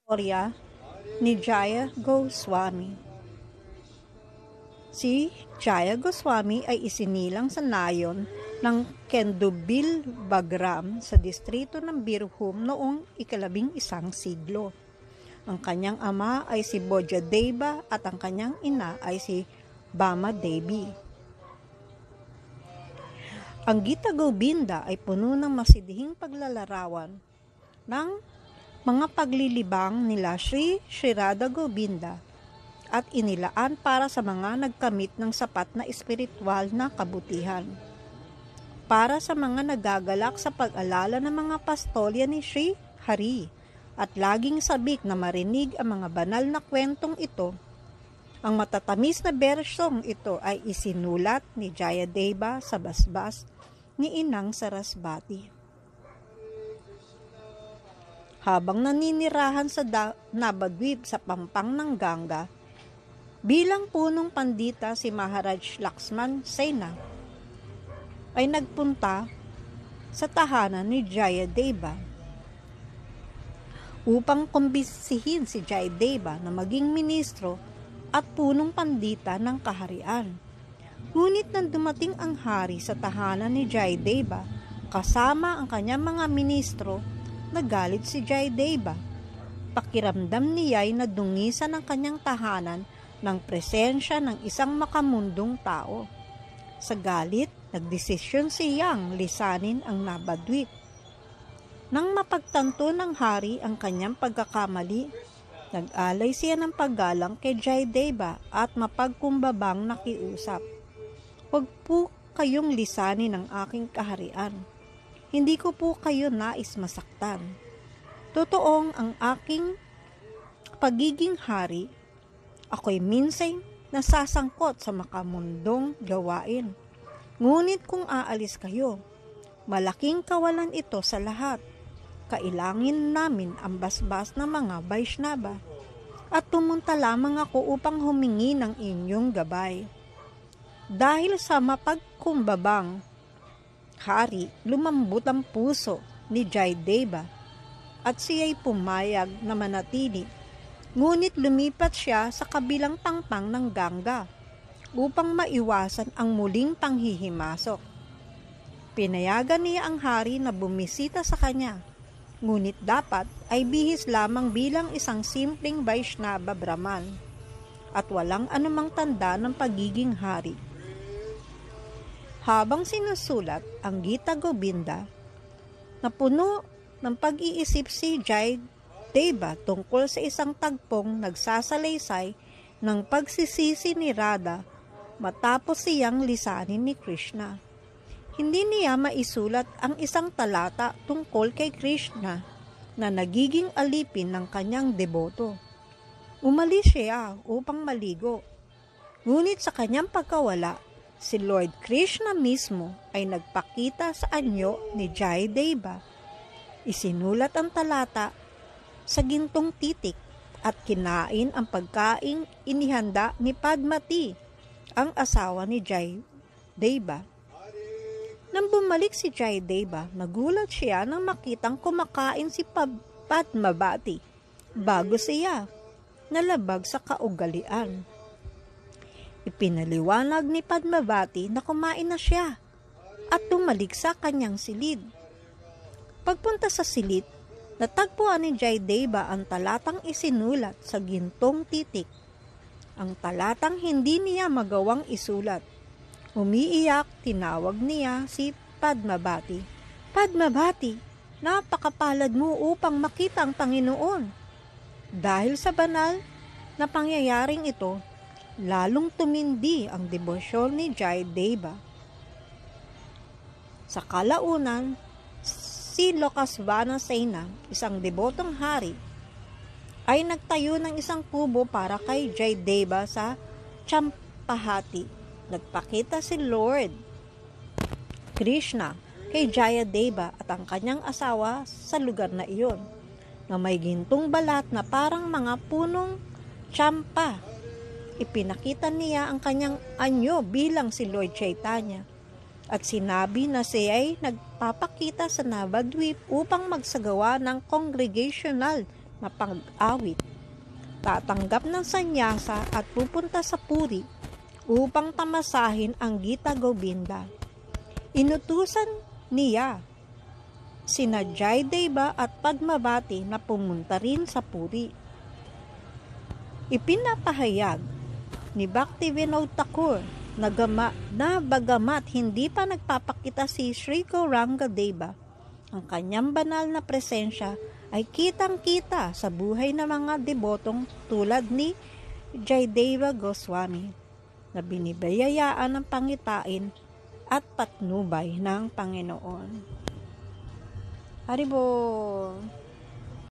Istorya ni Jaya Goswami. Si Jaya Goswami ay isinilang sa nayon ng Kendubil Bagram sa distrito ng Birbhum noong ika-11 siglo. Ang kanyang ama ay si Bojadeva at ang kanyang ina ay si Bama Devi. Ang Gita Govinda ay puno ng masidhing paglalarawan ng mga paglilibang nila Sri Radha Govinda at inilaan para sa mga nagkamit ng sapat na espiritual na kabutihan. Para sa mga nagagalak sa pag-alala ng mga pastolya ni Sri Hari at laging sabik na marinig ang mga banal na kwentong ito, ang matatamis na bersyong ito ay isinulat ni Jayadeva sa basbas ni Inang Sarasvati. Habang naninirahan sa Nabadwip sa pampang ng Ganga, bilang punong pandita si Maharaj Laxman Sena ay nagpunta sa tahanan ni Jayadeva upang kumbisihin si Jayadeva na maging ministro at punong pandita ng kaharian. Ngunit nang dumating ang hari sa tahanan ni Jayadeva kasama ang kanyang mga ministro, nagalit si Jayadeva. Pakiramdam niya ay nadungisan ng kanyang tahanan ng presensya ng isang makamundong tao. Sa galit, nagdesisyon siyang lisanin ang Nabadwip. Nang mapagtanto ng hari ang kanyang pagkakamali, nag-alay siya ng paggalang kay Jayadeva at mapagkumbabang nakiusap. "Huwag po kayong lisanin ang aking kaharian. Hindi ko po kayo nais masaktan. Totoong ang aking pagiging hari, ako'y minsan nasasangkot sa makamundong gawain. Ngunit kung aalis kayo, malaking kawalan ito sa lahat. Kailangin namin ang basbas ng mga Vaishnava at pumunta lamang ako upang humingi ng inyong gabay." Dahil sa mapagkumbabang hari, lumambot ang puso ni Jayadeva at siya'y pumayag na manatili. Ngunit lumipat siya sa kabilang pangpang ng Ganga upang maiwasan ang muling panghihimasok. Pinayagan niya ang hari na bumisita sa kanya, ngunit dapat ay bihis lamang bilang isang simpleng Vaishnava Brahman at walang anumang tanda ng pagiging hari. Habang sinusulat ang Gita Govinda, napuno ng pag-iisip si Jayadeva tungkol sa isang tagpong nagsasalaysay ng pagsisisi ni Radha matapos siyang lisanin ni Krishna. Hindi niya maisulat ang isang talata tungkol kay Krishna na nagiging alipin ng kanyang deboto. Umalis siya upang maligo. Ngunit sa kanyang pagkawala, si Lord Krishna mismo ay nagpakita sa anyo ni Jayadeva. Isinulat ang talata sa gintong titik at kinain ang pagkaing inihanda ni Padmati, ang asawa ni Jayadeva. Nang bumalik si Jayadeva, nagulat siya nang makitang kumakain si Padmavati bago siya nalabag sa kaugalian. Ipinaliwanag ni Padmavati na kumain na siya at tumalik sa kanyang silid. Pagpunta sa silid, natagpuan ni Jayadeva ang talatang isinulat sa gintong titik. Ang talatang hindi niya magawang isulat. Umiiyak, tinawag niya si Padmavati. "Padmavati, napakapalad mo upang makita ang Panginoon." Dahil sa banal na pangyayaring ito, lalong tumindi ang debosyon ni Jayadeva. Sa kalaunan, si Lokasvana Sena, isang debotong hari, ay nagtayo ng isang kubo para kay Jayadeva sa Champahati. Nagpakita si Lord Krishna kay Jayadeva at ang kanyang asawa sa lugar na iyon, na may gintong balat na parang mga punong champa. Ipinakita niya ang kanyang anyo bilang si Lord Chaitanya at sinabi na siya ay nagpapakita sa Navadvip upang magsagawa ng congregational na pag-awit. Tatanggap ng sanyasa at pupunta sa puri upang tamasahin ang Gita Govinda. Inutusan niya sina Jaydeva at Padmavati na pumunta rin sa puri. Ipinapahayag ni Bhaktivinoda Thakur na bagamat hindi pa nagpapakita si Sri Gauranga Deva, ang kanyang banal na presensya ay kitang-kita sa buhay ng mga debotong tulad ni Jaydeva Goswami na binibayayaan ng pangitain at patnubay ng Panginoon. Haribol!